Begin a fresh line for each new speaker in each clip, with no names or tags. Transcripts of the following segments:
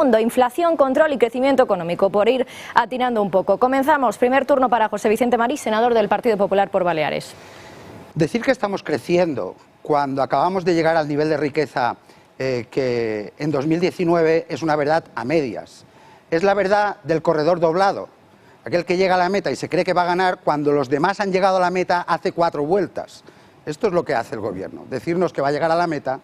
Inflación, control y crecimiento económico, por ir atinando un poco. Comenzamos. Primer turno para José Vicente Marí, senador del Partido Popular por Baleares.
Decir que estamos creciendo cuando acabamos de llegar al nivel de riqueza que en 2019 es una verdad a medias. Es la verdad del corredor doblado. Aquel que llega a la meta y se cree que va a ganar cuando los demás han llegado a la meta hace 4 vueltas. Esto es lo que hace el gobierno. Decirnos que va a llegar a la meta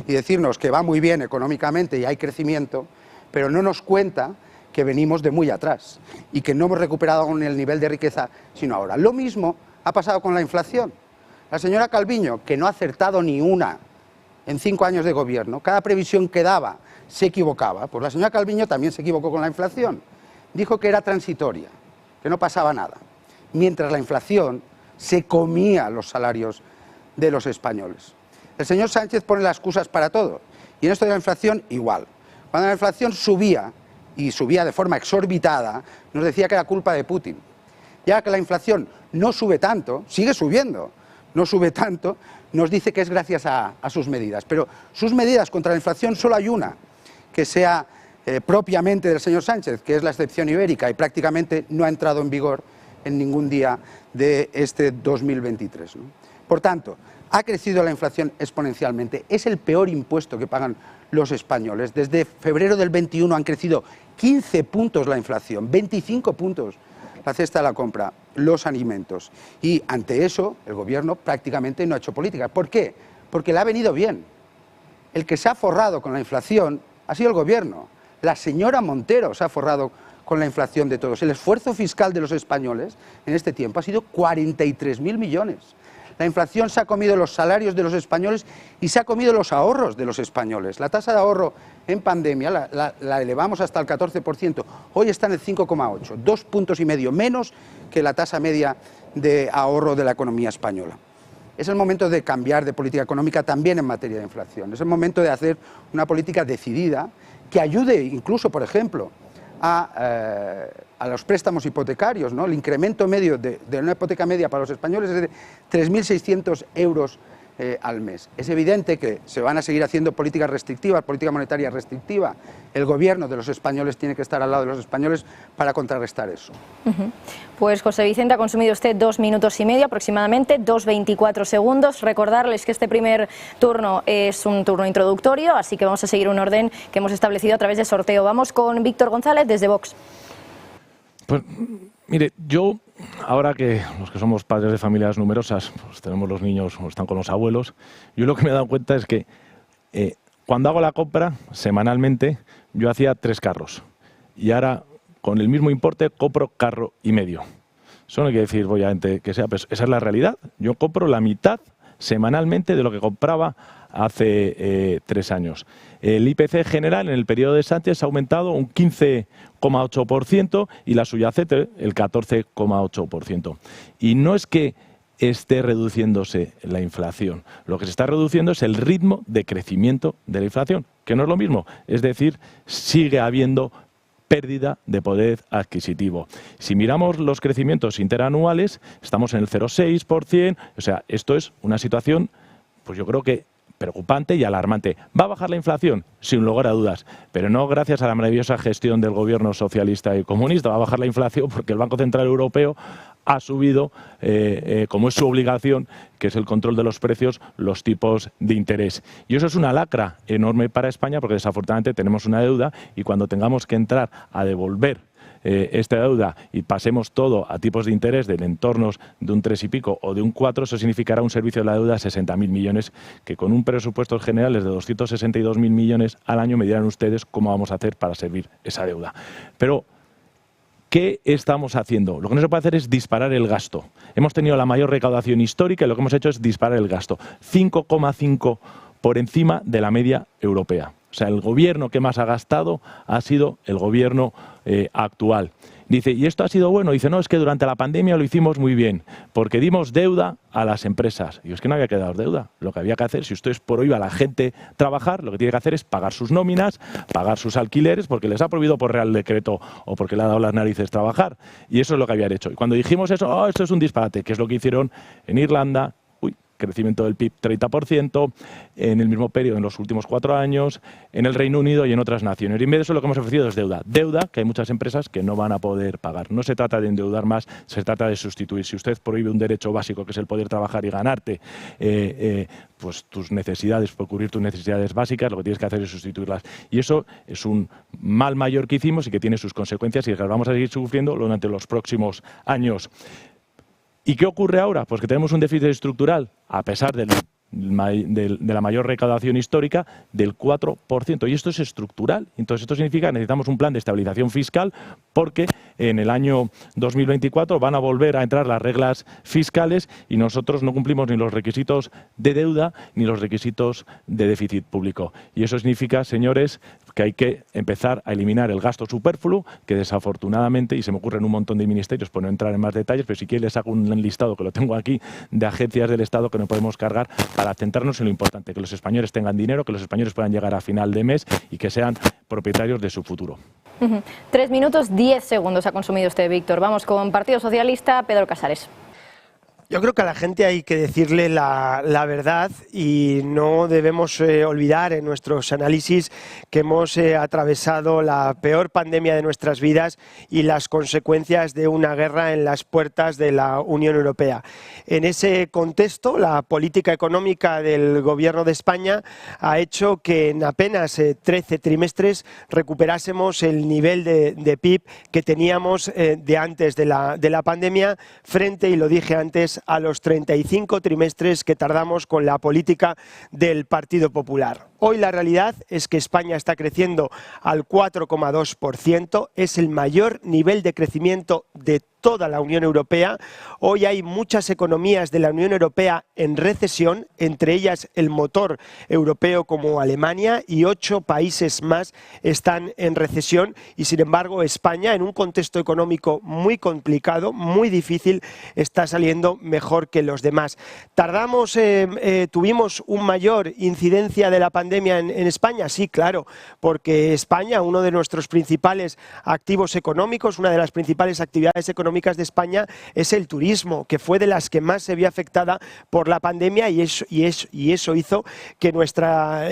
y decirnos que va muy bien económicamente y hay crecimiento, pero no nos cuenta que venimos de muy atrás y que no hemos recuperado aún el nivel de riqueza, sino ahora. Lo mismo ha pasado con la inflación. La señora Calviño, que no ha acertado ni una en 5 años de gobierno, cada previsión que daba se equivocaba, pues la señora Calviño también se equivocó con la inflación. Dijo que era transitoria, que no pasaba nada, mientras la inflación se comía los salarios de los españoles. El señor Sánchez pone las excusas para todo, y en esto de la inflación igual. Cuando la inflación subía, y subía de forma exorbitada, nos decía que era culpa de Putin. Ya que la inflación no sube tanto, sigue subiendo, no sube tanto, nos dice que es gracias a sus medidas. Pero sus medidas contra la inflación solo hay una, que sea propiamente del señor Sánchez, que es la excepción ibérica, y prácticamente no ha entrado en vigor en ningún día de este 2023, ¿no? Por tanto, ha crecido la inflación exponencialmente. Es el peor impuesto que pagan los españoles. Desde febrero del 21 han crecido 15 puntos la inflación, 25 puntos la cesta de la compra, los alimentos. Y ante eso, el gobierno prácticamente no ha hecho política. ¿Por qué? Porque le ha venido bien. El que se ha forrado con la inflación ha sido el gobierno. La señora Montero se ha forrado con la inflación de todos. El esfuerzo fiscal de los españoles en este tiempo ha sido 43.000 millones. La inflación se ha comido los salarios de los españoles y se ha comido los ahorros de los españoles. La tasa de ahorro en pandemia la elevamos hasta el 14%, hoy está en el 5,8%, 2,5 puntos menos que la tasa media de ahorro de la economía española. Es el momento de cambiar de política económica también en materia de inflación. Es el momento de hacer una política decidida que ayude incluso, por ejemplo, a los préstamos hipotecarios, ¿no? El incremento medio de una hipoteca media para los españoles es de 3.600 euros al mes. Es evidente que se van a seguir haciendo políticas restrictivas, política monetaria restrictiva. El gobierno de los españoles tiene que estar al lado de los españoles para contrarrestar eso.
Pues José Vicente, ha consumido usted 2 minutos y medio aproximadamente, 2:24 segundos. Recordarles que este primer turno es un turno introductorio, así que vamos a seguir un orden que hemos establecido a través de sorteo. Vamos con Víctor González desde Vox.
Pues mire, yo, ahora que los que somos padres de familias numerosas, pues tenemos los niños o están con los abuelos, yo lo que me he dado cuenta es que cuando hago la compra semanalmente, yo hacía 3 carros y ahora con el mismo importe compro carro y medio. Eso no quiere decir, obviamente, que sea, pues esa es la realidad. Yo compro la mitad semanalmente de lo que compraba hace 3 años. El IPC general en el periodo de Sánchez ha aumentado un 15,8% y la subyacente el 14,8%. Y no es que esté reduciéndose la inflación, lo que se está reduciendo es el ritmo de crecimiento de la inflación, que no es lo mismo, es decir, sigue habiendo pérdida de poder adquisitivo. Si miramos los crecimientos interanuales, estamos en el 0,6%, o sea, esto es una situación, pues yo creo que preocupante y alarmante. ¿Va a bajar la inflación? Sin lugar a dudas, pero no gracias a la maravillosa gestión del gobierno socialista y comunista. Va a bajar la inflación porque el Banco Central Europeo ha subido, como es su obligación, que es el control de los precios, los tipos de interés. Y eso es una lacra enorme para España porque desafortunadamente tenemos una deuda y cuando tengamos que entrar a devolver esta deuda y pasemos todo a tipos de interés de entornos de un 3 y pico o de un 4, eso significará un servicio de la deuda de 60.000 millones, que con un presupuesto generales de 262.000 millones al año me dirán ustedes cómo vamos a hacer para servir esa deuda. Pero ¿qué estamos haciendo? Lo que no se puede hacer es disparar el gasto. Hemos tenido la mayor recaudación histórica y lo que hemos hecho es disparar el gasto. 5,5 por encima de la media europea. O sea, el gobierno que más ha gastado ha sido el gobierno actual. Dice, ¿y esto ha sido bueno? Dice, no, es que durante la pandemia lo hicimos muy bien, porque dimos deuda a las empresas. Y es que no había que dar deuda. Lo que había que hacer, si usted prohíbe a la gente trabajar, lo que tiene que hacer es pagar sus nóminas, pagar sus alquileres, porque les ha prohibido por Real Decreto o porque le ha dado las narices trabajar. Y eso es lo que habían hecho. Y cuando dijimos eso, esto es un disparate, que es lo que hicieron en Irlanda, crecimiento del PIB 30%, en el mismo periodo en los últimos 4 años, en el Reino Unido y en otras naciones. Y en vez de eso lo que hemos ofrecido es deuda. Deuda que hay muchas empresas que no van a poder pagar. No se trata de endeudar más, se trata de sustituir. Si usted prohíbe un derecho básico que es el poder trabajar y ganarte pues tus necesidades, por cubrir tus necesidades básicas, lo que tienes que hacer es sustituirlas. Y eso es un mal mayor que hicimos y que tiene sus consecuencias y que las vamos a seguir sufriendo durante los próximos años. ¿Y qué ocurre ahora? Pues que tenemos un déficit estructural, a pesar de la mayor recaudación histórica, del 4%. Y esto es estructural. Entonces, esto significa que necesitamos un plan de estabilización fiscal porque en el año 2024 van a volver a entrar las reglas fiscales y nosotros no cumplimos ni los requisitos de deuda ni los requisitos de déficit público. Y eso significa, señores, que hay que empezar a eliminar el gasto superfluo, que desafortunadamente, y se me ocurren un montón de ministerios por no entrar en más detalles, pero si quieres les hago un listado, que lo tengo aquí, de agencias del Estado que no podemos cargar para centrarnos en lo importante, que los españoles tengan dinero, que los españoles puedan llegar a final de mes y que sean propietarios de su futuro.
3 minutos 10 segundos ha consumido usted, Víctor. Vamos con Partido Socialista, Pedro Casares.
Yo creo que a la gente hay que decirle la verdad y no debemos olvidar en nuestros análisis que hemos atravesado la peor pandemia de nuestras vidas y las consecuencias de una guerra en las puertas de la Unión Europea. En ese contexto, la política económica del Gobierno de España ha hecho que en apenas 13 trimestres recuperásemos el nivel de PIB que teníamos de antes de la pandemia frente, y lo dije antes, a los 35 trimestres que tardamos con la política del Partido Popular. Hoy la realidad es que España está creciendo al 4,2%, es el mayor nivel de crecimiento de toda la Unión Europea. Hoy hay muchas economías de la Unión Europea en recesión, entre ellas el motor europeo como Alemania, y 8 países más están en recesión y sin embargo España, en un contexto económico muy complicado, muy difícil, está saliendo mejor que los demás. Tuvimos una mayor incidencia de la pandemia en España, sí, claro, porque España, uno de nuestros principales activos económicos, una de las principales actividades económicas de España es el turismo, que fue de las que más se vio afectada por la pandemia y eso hizo que nuestra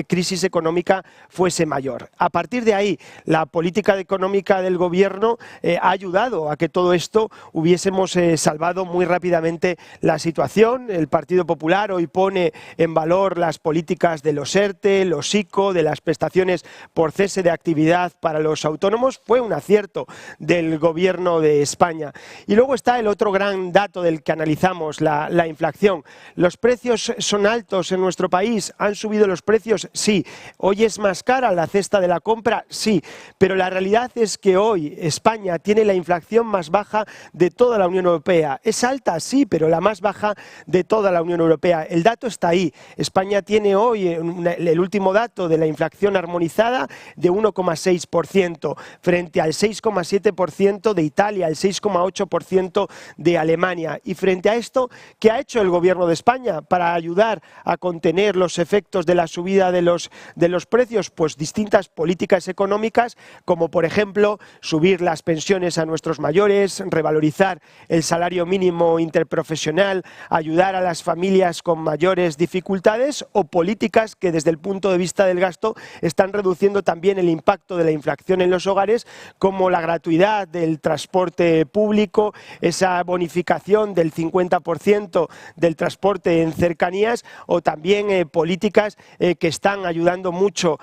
crisis económica fuese mayor. A partir de ahí, la política económica del Gobierno ha ayudado a que todo esto hubiésemos salvado muy rápidamente la situación. El Partido Popular hoy pone en valor las políticas de los ERTE, los ICO, de las prestaciones por cese de actividad para los autónomos. Fue un acierto del Gobierno de España. Y luego está el otro gran dato del que analizamos, la inflación. ¿Los precios son altos en nuestro país? ¿Han subido los precios? Sí. ¿Hoy es más cara la cesta de la compra? Sí. Pero la realidad es que hoy España tiene la inflación más baja de toda la Unión Europea. ¿Es alta? Sí, pero la más baja de toda la Unión Europea. El dato está ahí. España tiene hoy el último dato de la inflación armonizada de 1,6% frente al 6,7% de Italia, el 6,8% de Alemania. Y frente a esto, ¿qué ha hecho el Gobierno de España para ayudar a contener los efectos de la subida de los precios? Pues distintas políticas económicas, como por ejemplo subir las pensiones a nuestros mayores, revalorizar el salario mínimo interprofesional, ayudar a las familias con mayores dificultades, o políticas que desde el punto de vista del gasto están reduciendo también el impacto de la inflación en los hogares, como la gratuidad del transporte público, esa bonificación del 50% del transporte en cercanías, o también políticas que están ayudando mucho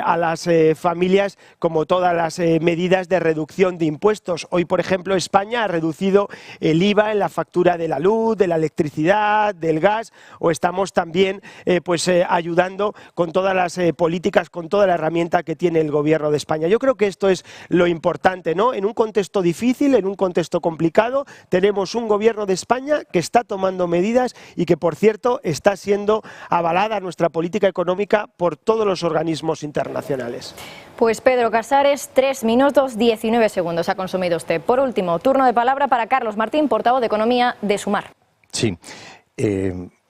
a las familias, como todas las medidas de reducción de impuestos. Hoy, por ejemplo, España ha reducido el IVA en la factura de la luz, de la electricidad, del gas, o estamos también ayudando con todas las políticas, con toda la herramienta que tiene el Gobierno de España. Yo creo que esto es lo importante, ¿no? En un contexto difícil, en un contexto complicado, tenemos un Gobierno de España que está tomando medidas y que, por cierto, está siendo avalada nuestra política económica por todos los organismos internacionales.
Pues Pedro Casares, 3 minutos 19 segundos ha consumido usted. Por último, turno de palabra para Carlos Martín, portavoz de Economía de Sumar.
Sí.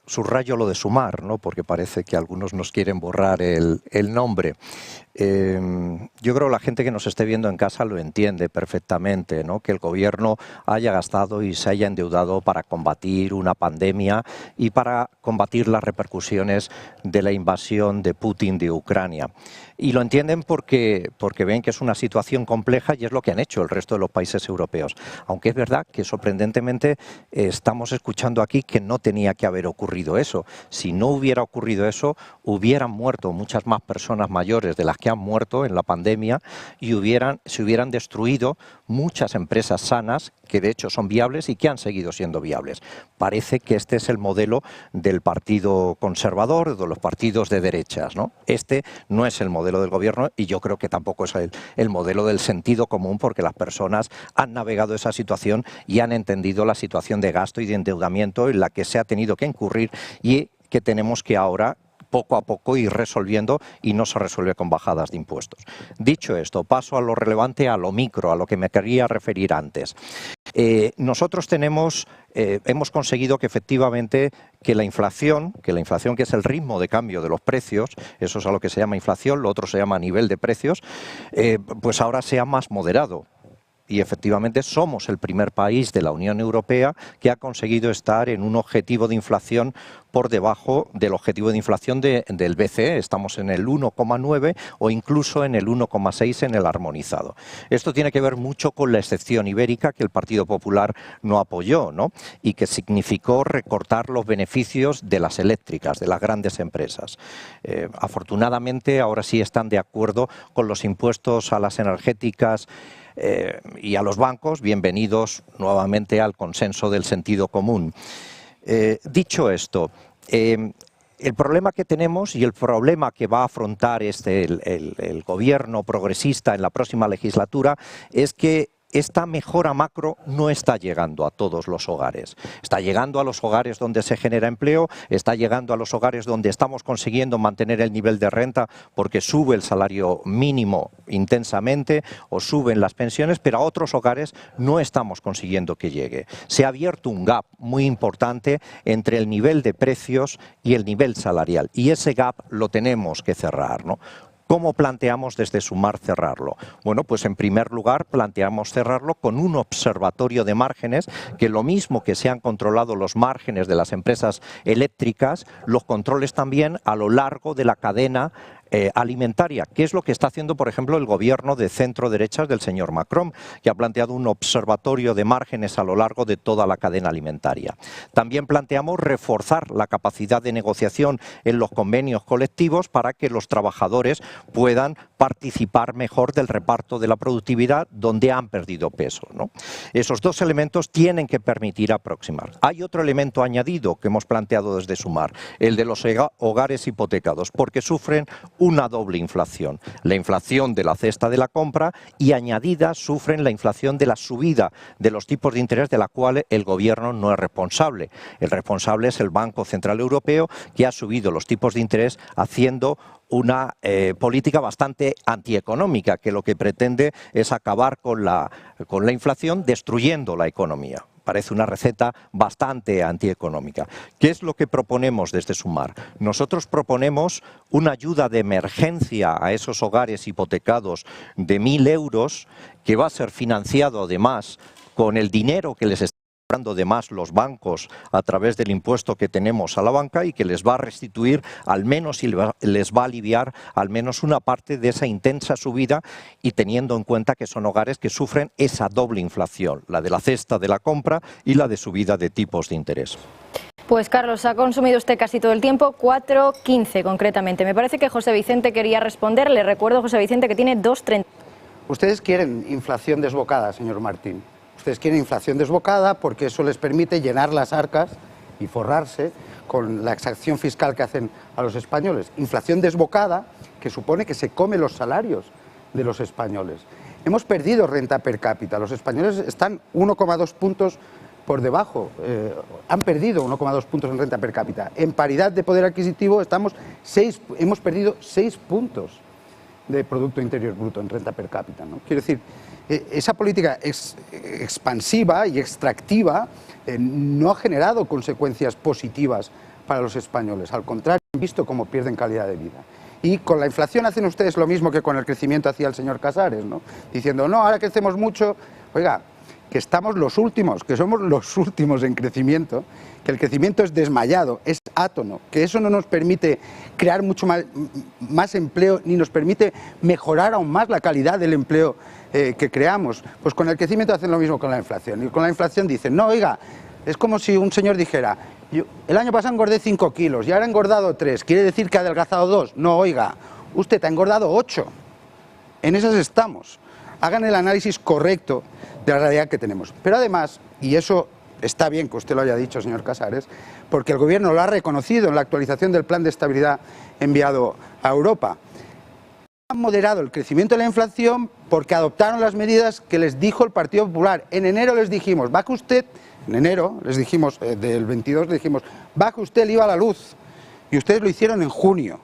Subrayo lo de Sumar, ¿no? Porque parece que algunos nos quieren borrar el nombre. Yo creo que la gente que nos esté viendo en casa lo entiende perfectamente, ¿no? Que el gobierno haya gastado y se haya endeudado para combatir una pandemia y para combatir las repercusiones de la invasión de Putin de Ucrania. Y lo entienden porque ven que es una situación compleja y es lo que han hecho el resto de los países europeos. Aunque es verdad que sorprendentemente estamos escuchando aquí que no tenía que haber ocurrido eso. Si no hubiera ocurrido eso, hubieran muerto muchas más personas mayores de las que han muerto en la pandemia y se hubieran destruido muchas empresas sanas que de hecho son viables y que han seguido siendo viables. Parece que este es el modelo del Partido Conservador, de los partidos de derechas, ¿no? Este no es el modelo del gobierno y yo creo que tampoco es el modelo del sentido común, porque las personas han navegado esa situación y han entendido la situación de gasto y de endeudamiento en la que se ha tenido que incurrir y que tenemos que ahora poco a poco ir resolviendo, y no se resuelve con bajadas de impuestos. Dicho esto, paso a lo relevante, a lo micro, a lo que me quería referir antes. Nosotros hemos conseguido que efectivamente que la inflación, que es el ritmo de cambio de los precios, eso es a lo que se llama inflación, lo otro se llama nivel de precios, pues ahora sea más moderado. Y efectivamente somos el primer país de la Unión Europea que ha conseguido estar en un objetivo de inflación por debajo del objetivo de inflación del BCE. Estamos en el 1,9 o incluso en el 1,6 en el armonizado. Esto tiene que ver mucho con la excepción ibérica que el Partido Popular no apoyó, ¿no? Y que significó recortar los beneficios de las eléctricas, de las grandes empresas. Afortunadamente ahora sí están de acuerdo con los impuestos a las energéticas y a los bancos. Bienvenidos nuevamente al consenso del sentido común. Dicho esto, el problema que tenemos y el problema que va a afrontar el gobierno progresista en la próxima legislatura es que esta mejora macro no está llegando a todos los hogares. Está llegando a los hogares donde se genera empleo, está llegando a los hogares donde estamos consiguiendo mantener el nivel de renta porque sube el salario mínimo intensamente o suben las pensiones, pero a otros hogares no estamos consiguiendo que llegue. Se ha abierto un gap muy importante entre el nivel de precios y el nivel salarial, y ese gap lo tenemos que cerrar, ¿no? ¿Cómo planteamos desde Sumar cerrarlo? Bueno, pues en primer lugar planteamos cerrarlo con un observatorio de márgenes, que lo mismo que se han controlado los márgenes de las empresas eléctricas, los controles también a lo largo de la cadena alimentaria, que es lo que está haciendo, por ejemplo, el gobierno de centro-derechas del señor Macron, que ha planteado un observatorio de márgenes a lo largo de toda la cadena alimentaria. También planteamos reforzar la capacidad de negociación en los convenios colectivos para que los trabajadores puedan participar mejor del reparto de la productividad donde han perdido peso, ¿no? Esos dos elementos tienen que permitir aproximar. Hay otro elemento añadido que hemos planteado desde Sumar, el de los hogares hipotecados, porque sufren una doble inflación. La inflación de la cesta de la compra y añadida sufren la inflación de la subida de los tipos de interés, de la cual el gobierno no es responsable. El responsable es el Banco Central Europeo, que ha subido los tipos de interés haciendo una política bastante antieconómica, que lo que pretende es acabar con la inflación destruyendo la economía. Parece una receta bastante antieconómica. ¿Qué es lo que proponemos desde Sumar? Nosotros proponemos una ayuda de emergencia a esos hogares hipotecados de 1.000 euros, que va a ser financiado además con el dinero que les está dando de más los bancos a través del impuesto que tenemos a la banca, y que les va a restituir al menos y les va a aliviar al menos una parte de esa intensa subida, y teniendo en cuenta que son hogares que sufren esa doble inflación, la de la cesta de la compra y la de subida de tipos de interés.
Pues Carlos, ha consumido usted casi todo el tiempo, 4:15 concretamente. Me parece que José Vicente quería responder. Le recuerdo, José Vicente, que tiene 2:30.
Ustedes quieren inflación desbocada, señor Martín. Ustedes quieren inflación desbocada porque eso les permite llenar las arcas y forrarse con la exacción fiscal que hacen a los españoles. Inflación desbocada que supone que se come los salarios de los españoles. Hemos perdido renta per cápita. Los españoles están 1,2 puntos por debajo. Han perdido 1,2 puntos en renta per cápita. En paridad de poder adquisitivo hemos perdido 6 puntos de Producto Interior Bruto en renta per cápita, ¿no? Quiero decir, esa política expansiva y extractiva no ha generado consecuencias positivas para los españoles. Al contrario, han visto cómo pierden calidad de vida. Y con la inflación hacen ustedes lo mismo que con el crecimiento hacía el señor Casares, ¿no? Diciendo, no, ahora crecemos mucho. Oiga, que estamos los últimos, que somos los últimos en crecimiento, que el crecimiento es desmayado, es átono, que eso no nos permite crear mucho más empleo, ni nos permite mejorar aún más la calidad del empleo que creamos. Pues con el crecimiento hacen lo mismo con la inflación. Y con la inflación dicen, no, oiga, es como si un señor dijera, yo el año pasado engordé 5 kilos y ahora he engordado 3, ¿quiere decir que ha adelgazado 2? No, oiga, usted ha engordado 8. En esas estamos. Hagan el análisis correcto de la realidad que tenemos. Pero además, y eso está bien que usted lo haya dicho, señor Casares, porque el Gobierno lo ha reconocido en la actualización del Plan de Estabilidad enviado a Europa. Han moderado el crecimiento de la inflación porque adoptaron las medidas que les dijo el Partido Popular. En enero les dijimos, baje usted, en enero les dijimos, del 22 les dijimos, baje usted el IVA a la luz. Y ustedes lo hicieron en junio.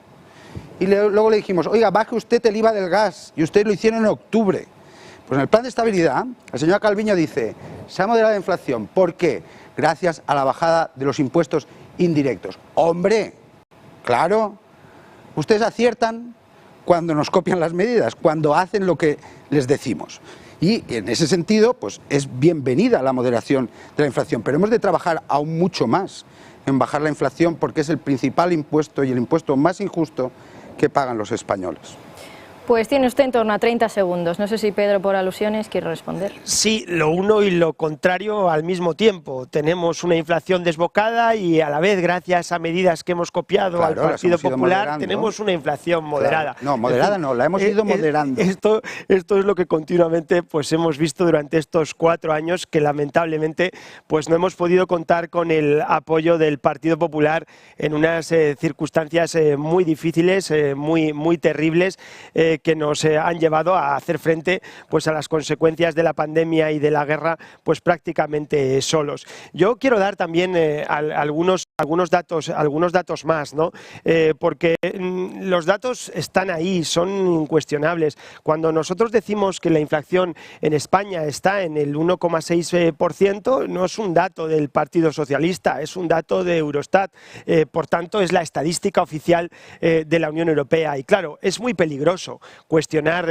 Y luego le dijimos, oiga, baje usted el IVA del gas. Y ustedes lo hicieron en octubre. Pues en el plan de estabilidad, la señora Calviño dice, se ha moderado la inflación. ¿Por qué? Gracias a la bajada de los impuestos indirectos. ¡Hombre! Claro, ustedes aciertan cuando nos copian las medidas, cuando hacen lo que les decimos. Y en ese sentido, pues es bienvenida la moderación de la inflación, pero hemos de trabajar aún mucho más en bajar la inflación porque es el principal impuesto y el impuesto más injusto que pagan los españoles.
Pues tiene usted en torno a 30 segundos. No sé si Pedro, por alusiones, quiere responder.
Sí, lo uno y lo contrario al mismo tiempo. Tenemos una inflación desbocada y a la vez, gracias a medidas que hemos copiado al Partido Popular, tenemos una inflación moderada.
Claro. No, moderada no, la hemos ido moderando.
Esto es lo que continuamente pues, hemos visto durante estos 4 años, que lamentablemente pues, no hemos podido contar con el apoyo del Partido Popular en unas circunstancias muy difíciles, muy terribles, que nos han llevado a hacer frente pues, a las consecuencias de la pandemia y de la guerra pues, prácticamente solos. Yo quiero dar también algunos datos más, ¿no? Porque los datos están ahí, son incuestionables. Cuando nosotros decimos que la inflación en España está en el 1,6%, no es un dato del Partido Socialista, es un dato de Eurostat. Por tanto, es la estadística oficial de la Unión Europea. Y claro, es muy peligroso cuestionar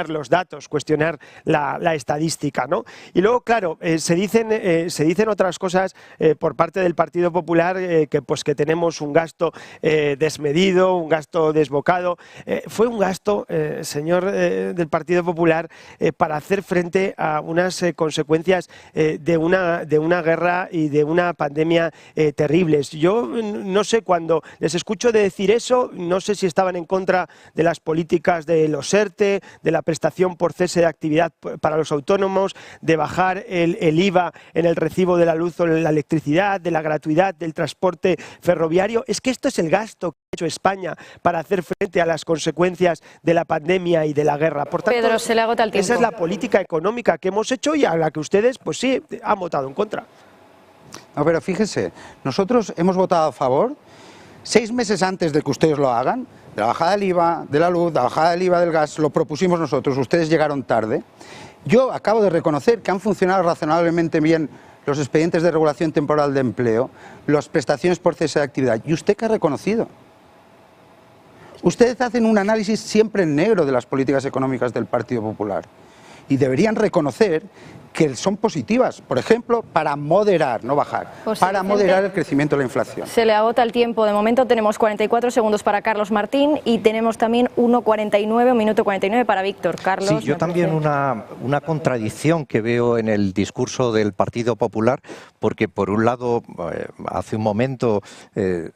los datos, cuestionar la estadística, ¿no? Y luego, claro, se dicen otras cosas por parte del Partido Popular, que tenemos un gasto desmedido, un gasto desbocado. Fue un gasto, señor del Partido Popular, para hacer frente a unas consecuencias de una guerra y de una pandemia terribles. Yo no sé, cuando les escucho decir eso, no sé si estaban en contra de las políticas de los ERTE, de la prestación por cese de actividad para los autónomos, de bajar el IVA en el recibo de la luz o la electricidad, de la gratuidad del transporte ferroviario. Es que esto es el gasto que ha hecho España para hacer frente a las consecuencias de la pandemia y de la guerra. Por tanto,
Pedro, se le agota el tiempo.
Esa es la política económica que hemos hecho y a la que ustedes, pues sí, han votado en contra.
No, pero fíjese, nosotros hemos votado a favor 6 meses antes de que ustedes lo hagan. De la bajada del IVA de la luz, de la bajada del IVA del gas, lo propusimos nosotros, ustedes llegaron tarde. Yo acabo de reconocer que han funcionado razonablemente bien los expedientes de regulación temporal de empleo, las prestaciones por cese de actividad. ¿Y usted qué ha reconocido? Ustedes hacen un análisis siempre en negro de las políticas económicas del Partido Popular y deberían reconocer que son positivas, por ejemplo, para moderar, no bajar, para moderar el crecimiento de la inflación.
Se le agota el tiempo. De momento tenemos 44 segundos para Carlos Martín y tenemos también 1,49, 1 minuto 49 para Víctor. Carlos.
Sí, yo también una contradicción que veo en el discurso del Partido Popular, porque por un lado, hace un momento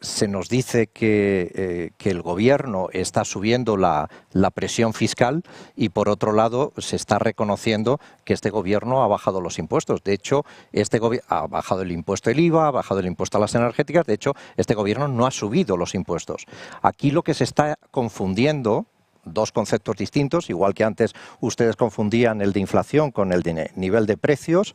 se nos dice que el Gobierno está subiendo la presión fiscal y por otro lado se está reconociendo que este Gobierno ha bajado los impuestos. De hecho, este gobierno ha bajado el impuesto del IVA, ha bajado el impuesto a las energéticas. De hecho, este Gobierno no ha subido los impuestos. Aquí lo que se está confundiendo, dos conceptos distintos, igual que antes ustedes confundían el de inflación con el de nivel de precios,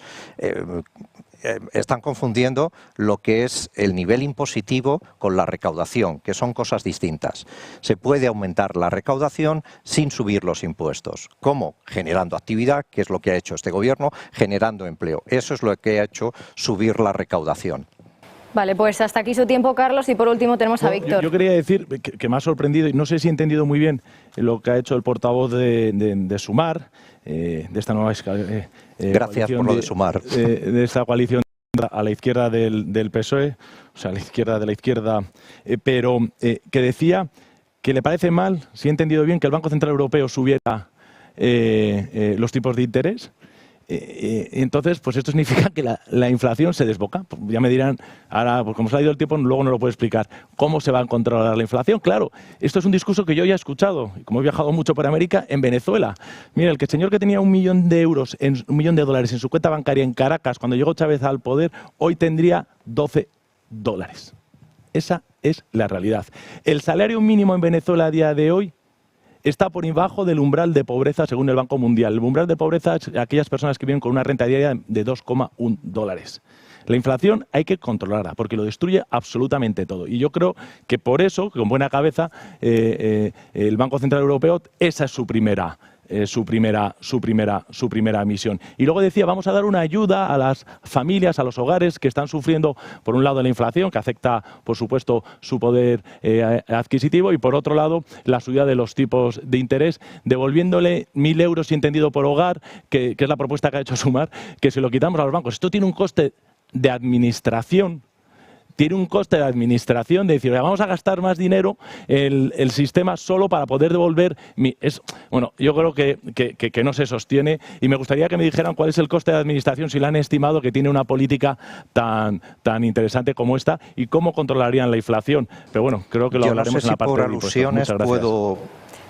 están confundiendo lo que es el nivel impositivo con la recaudación, que son cosas distintas. Se puede aumentar la recaudación sin subir los impuestos. ¿Cómo? Generando actividad, que es lo que ha hecho este Gobierno, generando empleo. Eso es lo que ha hecho subir la recaudación.
Vale, pues hasta aquí su tiempo, Carlos, y por último tenemos a Víctor.
Yo quería decir que me ha sorprendido, y no sé si he entendido muy bien lo que ha hecho el portavoz de Sumar, de esta nueva
Gracias por lo de Sumar.
De esta coalición a la izquierda del PSOE, o sea, a la izquierda de la izquierda, pero que decía que le parece mal, si he entendido bien, que el Banco Central Europeo subiera los tipos de interés. Entonces, pues esto significa que la inflación se desboca. Pues ya me dirán, ahora, pues como se ha ido el tiempo, luego no lo puedo explicar. ¿Cómo se va a controlar la inflación? Claro, esto es un discurso que yo ya he escuchado, y como he viajado mucho por América, en Venezuela. Mira, el señor que tenía $1 millón $1 millón en su cuenta bancaria en Caracas, cuando llegó Chávez al poder, hoy tendría $12. Esa es la realidad. El salario mínimo en Venezuela a día de hoy está por debajo del umbral de pobreza según el Banco Mundial. El umbral de pobreza es aquellas personas que viven con una renta diaria de $2,1. La inflación hay que controlarla porque lo destruye absolutamente todo. Y yo creo que por eso, con buena cabeza, el Banco Central Europeo, esa es su primera misión. Y luego decía, vamos a dar una ayuda a las familias, a los hogares que están sufriendo, por un lado, la inflación, que afecta, por supuesto, su poder adquisitivo, y por otro lado, la subida de los tipos de interés, devolviéndole 1.000 euros, si entendido, por hogar, que es la propuesta que ha hecho Sumar, que se lo quitamos a los bancos. Esto tiene un coste de administración. Tiene un coste de administración de decir, vamos a gastar más dinero el sistema solo para poder devolver. Bueno, yo creo que no se sostiene, y me gustaría que me dijeran cuál es el coste de administración, si la han estimado, que tiene una política tan interesante como esta, y cómo controlarían la inflación. Pero bueno, creo que lo hablaremos en la parte de
alusiones.
Muchas gracias.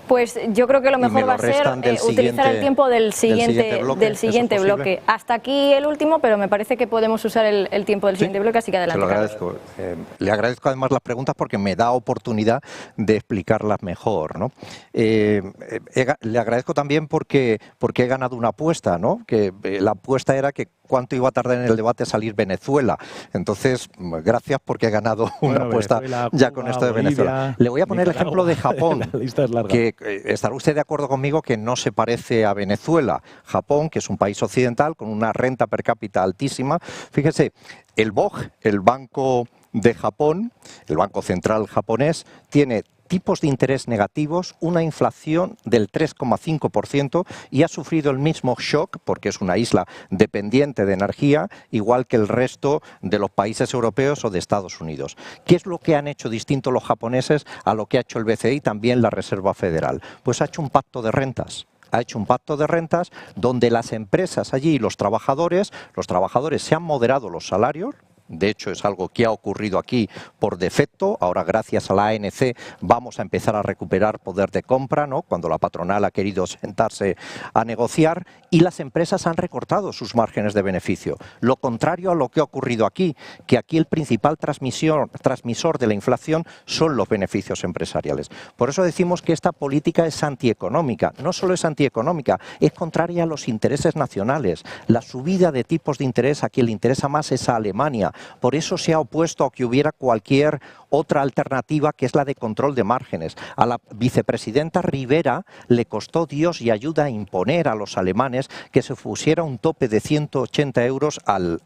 Pues yo creo que lo mejor va a ser utilizar el tiempo del siguiente bloque. Hasta aquí el último, pero me parece que podemos usar el tiempo del siguiente bloque, así que adelante.
Se lo agradezco. Le agradezco además las preguntas porque me da oportunidad de explicarlas mejor, ¿no? Le agradezco también porque he ganado una apuesta, ¿no? Que la apuesta era que cuánto iba a tardar en el debate salir Venezuela. Entonces, gracias porque he ganado una apuesta ya con esto de Venezuela. Le voy a poner el ejemplo de Japón, que estará usted de acuerdo conmigo que no se parece a Venezuela. Japón, que es un país occidental con una renta per cápita altísima. Fíjese, el BOJ, el Banco de Japón, el Banco Central japonés, tiene tipos de interés negativos, una inflación del 3,5% y ha sufrido el mismo shock, porque es una isla dependiente de energía, igual que el resto de los países europeos o de Estados Unidos. ¿Qué es lo que han hecho distinto los japoneses a lo que ha hecho el BCE y también la Reserva Federal? Pues ha hecho un pacto de rentas. Ha hecho un pacto de rentas donde las empresas allí y los trabajadores se han moderado los salarios. De hecho, es algo que ha ocurrido aquí por defecto. Ahora, gracias a la ANC, vamos a empezar a recuperar poder de compra, ¿no? Cuando la patronal ha querido sentarse a negociar, y las empresas han recortado sus márgenes de beneficio. Lo contrario a lo que ha ocurrido aquí, que aquí el principal transmisor de la inflación son los beneficios empresariales. Por eso decimos que esta política es antieconómica. No solo es antieconómica, es contraria a los intereses nacionales. La subida de tipos de interés a quien le interesa más es a Alemania. Por eso se ha opuesto a que hubiera cualquier otra alternativa, que es la de control de márgenes. A la vicepresidenta Rivera le costó Dios y ayuda a imponer a los alemanes que se pusiera un tope de 180 euros al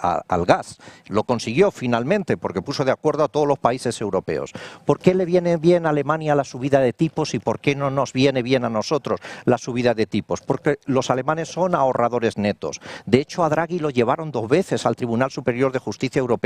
gas. Lo consiguió finalmente porque puso de acuerdo a todos los países europeos. ¿Por qué le viene bien a Alemania la subida de tipos y por qué no nos viene bien a nosotros la subida de tipos? Porque los alemanes son ahorradores netos. De hecho, a Draghi lo llevaron 2 veces al Tribunal Superior de Justicia Europeo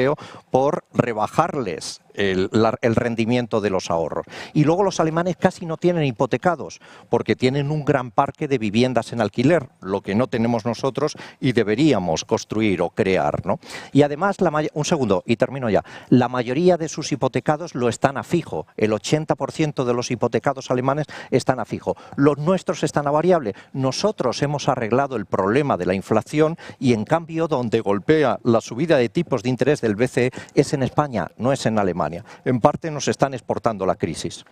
por rebajarles el rendimiento de los ahorros. Y luego los alemanes casi no tienen hipotecados porque tienen un gran parque de viviendas en alquiler, lo que no tenemos nosotros y deberíamos construir o crear, ¿no? Y además, un segundo y termino ya, la mayoría de sus hipotecados lo están a fijo. El 80% de los hipotecados alemanes están a fijo. Los nuestros están a variable. Nosotros hemos arreglado el problema de la inflación y en cambio donde golpea la subida de tipos de interés del BCE es en España, no es en Alemania. En parte nos están exportando la crisis.